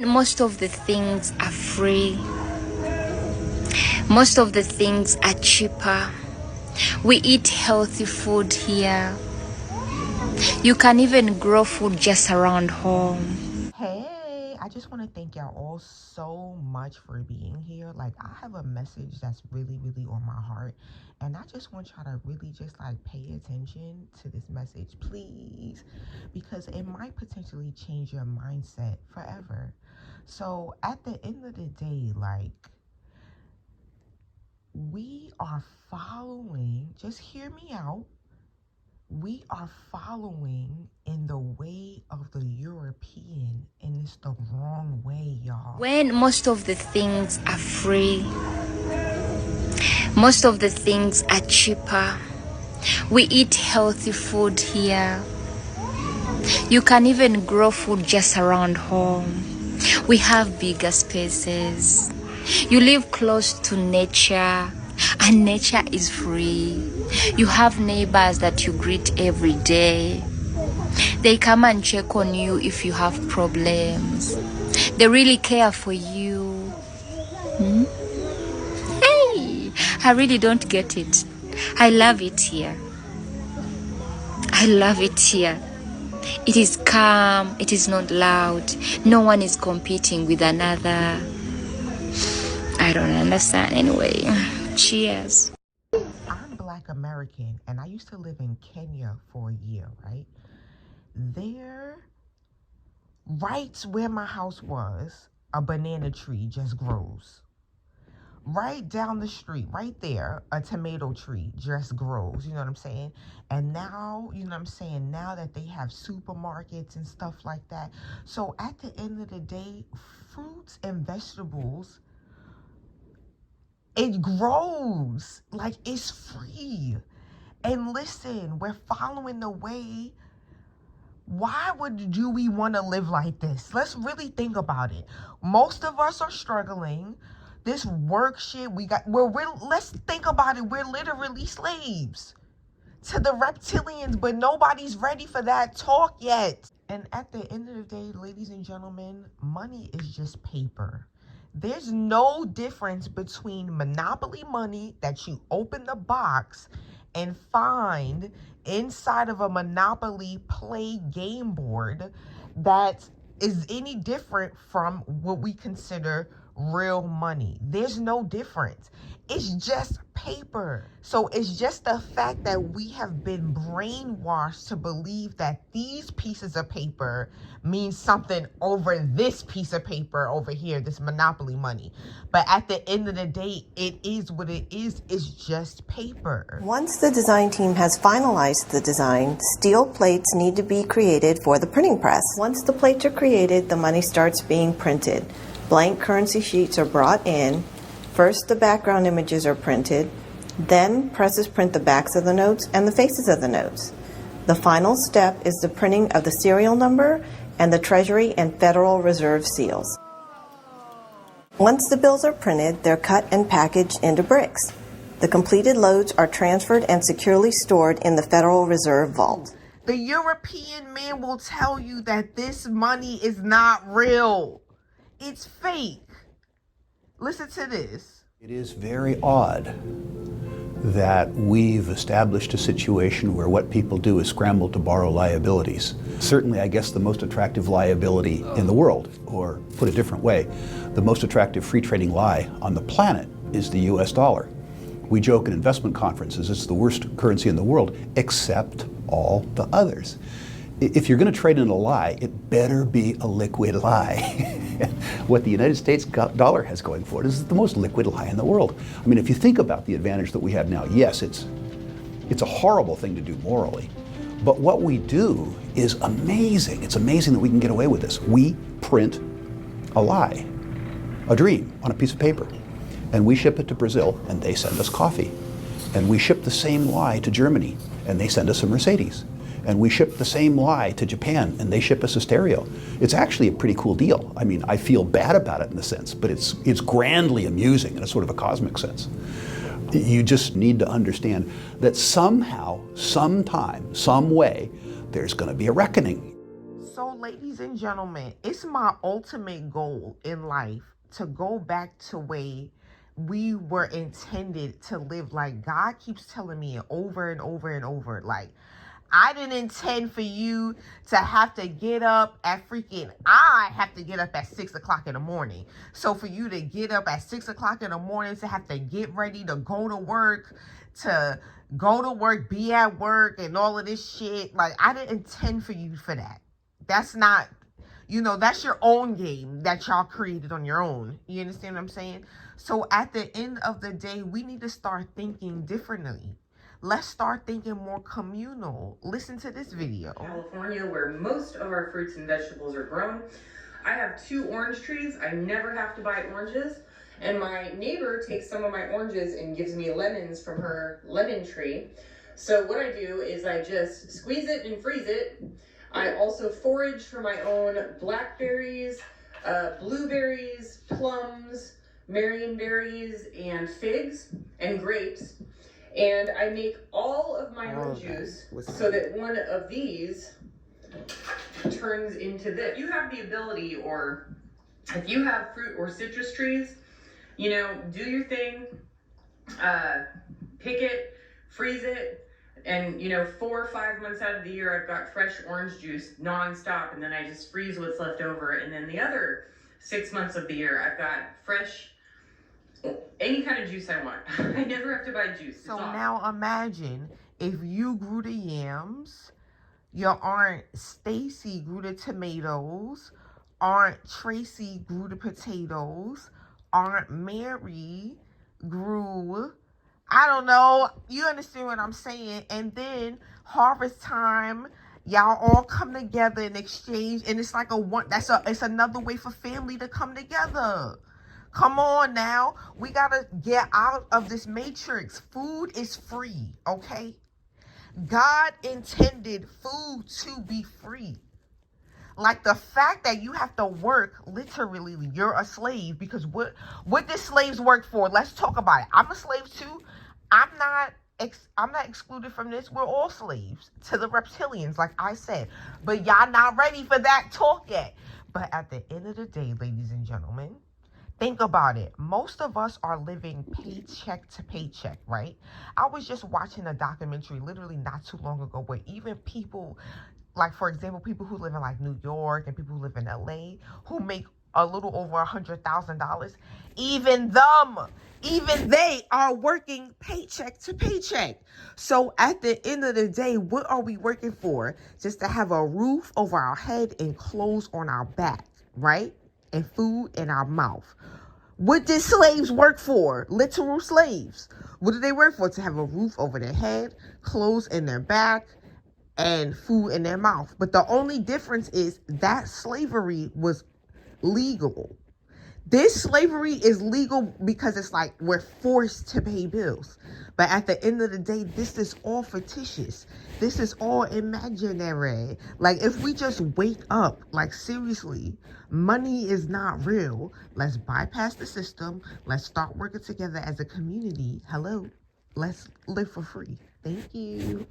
Most of the things are free. Most of the things are cheaper. We eat healthy food here. You can even grow food just around home. Hey, I just want to thank y'all all so much for being here. Like, I have a message that's really, really on my heart. And I just want y'all to really just like pay attention to this message, please. Because it might potentially change your mindset forever. So at the end of the day, like, we are following, just hear me out. We are following in the way of the European, and it's the wrong way, y'all. When most of the things are free, most of the things are cheaper. We eat healthy food here. You can even grow food just around home. We have bigger spaces. You live close to nature, and nature is free. You have neighbors that you greet every day. They come and check on you if you have problems. They really care for you. Hey, I really don't get it. I love it here. I love it here. It is calm, it is not loud. No one is competing with another. I don't understand anyway. Cheers. I'm Black American, and I used to live in Kenya for a year, right? There, right where my house was, a banana tree just grows. Right down the street, right there, a tomato tree just grows, you know what I'm saying? And now, you know what I'm saying, now that they have supermarkets and stuff like that. So at the end of the day, fruits and vegetables, it grows, like it's free. And listen, we're following the way. Why do we want to live like this? Let's really think about it. Most of us are struggling. This work shit let's think about it. We're literally slaves to the reptilians, but nobody's ready for that talk yet. And at the end of the day, ladies and gentlemen, money is just paper. There's no difference between monopoly money that you open the box and find inside of a Monopoly play game board that is any different from what we consider real money. There's no difference. It's just paper. So it's just the fact that we have been brainwashed to believe that these pieces of paper mean something over this piece of paper over here, this Monopoly money. But at the end of the day, it is what it is. It's just paper. Once the design team has finalized the design, steel plates need to be created for the printing press. Once the plates are created, the money starts being printed. Blank currency sheets are brought in. First, the background images are printed. Then, presses print the backs of the notes and the faces of the notes. The final step is the printing of the serial number and the Treasury and Federal Reserve seals. Once the bills are printed, they're cut and packaged into bricks. The completed loads are transferred and securely stored in the Federal Reserve Vault. The European man will tell you that this money is not real. It's fake. Listen to this. It is very odd that we've established a situation where what people do is scramble to borrow liabilities. Certainly, I guess the most attractive liability in the world, or put a different way, the most attractive free trading lie on the planet is the US dollar. We joke in investment conferences it's the worst currency in the world, except all the others. If you're going to trade in a lie, it better be a liquid lie. What the United States dollar has going for it is the most liquid lie in the world. I mean, if you think about the advantage that we have now, yes, it's a horrible thing to do morally, but what we do is amazing. It's amazing that we can get away with this. We print a lie, a dream, on a piece of paper, and we ship it to Brazil, and they send us coffee. And we ship the same lie to Germany, and they send us a Mercedes. And we ship the same lie to Japan, and they ship us a stereo. It's actually a pretty cool deal. I mean, I feel bad about it in a sense, but it's grandly amusing in a sort of a cosmic sense. You just need to understand that somehow, sometime, some way, there's going to be a reckoning. So, ladies and gentlemen, it's my ultimate goal in life to go back to way we were intended to live. Like, God keeps telling me it over and over and over. Like, I didn't intend for you to have to get up at I have to get up at 6 o'clock in the morning. So for you to get up at 6 o'clock in the morning, to have to get ready to go to work, be at work and all of this shit. Like, I didn't intend for you for that. That's not, that's your own game that y'all created on your own. You understand what I'm saying? So at the end of the day, we need to start thinking differently. Let's start thinking more communal. Listen to this video. California, where most of our fruits and vegetables are grown. I have 2 orange trees. I never have to buy oranges. And my neighbor takes some of my oranges and gives me lemons from her lemon tree. So what I do is I just squeeze it and freeze it. I also forage for my own blackberries, blueberries, plums, marionberries, and figs and grapes. And I make all of my own juice so that one of these turns into this. If you have the ability, or if you have fruit or citrus trees, do your thing, pick it, freeze it, and 4 or 5 months out of the year, I've got fresh orange juice nonstop, and then I just freeze what's left over. And then the other 6 months of the year, I've got fresh, any kind of juice I want. I never have to buy juice. So now imagine if you grew the yams, your Aunt Stacy grew the tomatoes, Aunt Tracy grew the potatoes, Aunt Mary grew, I don't know, you understand what I'm saying? And then harvest time, y'all all come together and exchange, and it's like it's another way for family to come together. Come on now. We got to get out of this matrix. Food is free, okay? God intended food to be free. Like, the fact that you have to work, literally, you're a slave. Because what did slaves work for? Let's talk about it. I'm a slave too. I'm not excluded from this. We're all slaves to the reptilians, like I said. But y'all not ready for that talk yet. But at the end of the day, ladies and gentlemen, think about it. Most of us are living paycheck to paycheck, right? I was just watching a documentary literally not too long ago where even people, like, for example, people who live in like New York and people who live in LA who make a little over $100,000, even they are working paycheck to paycheck. So at the end of the day, what are we working for? Just to have a roof over our head and clothes on our back, right? And food in our mouth. What did slaves work for? Literal slaves. What did they work for? To have a roof over their head, clothes in their back, and food in their mouth. But the only difference is that slavery was legal. This slavery is legal because it's like we're forced to pay bills. But at the end of the day, this is all fictitious. This is all imaginary. Like, if we just wake up, like, seriously, money is not real. Let's bypass the system. Let's start working together as a community. Hello. Let's live for free. Thank you.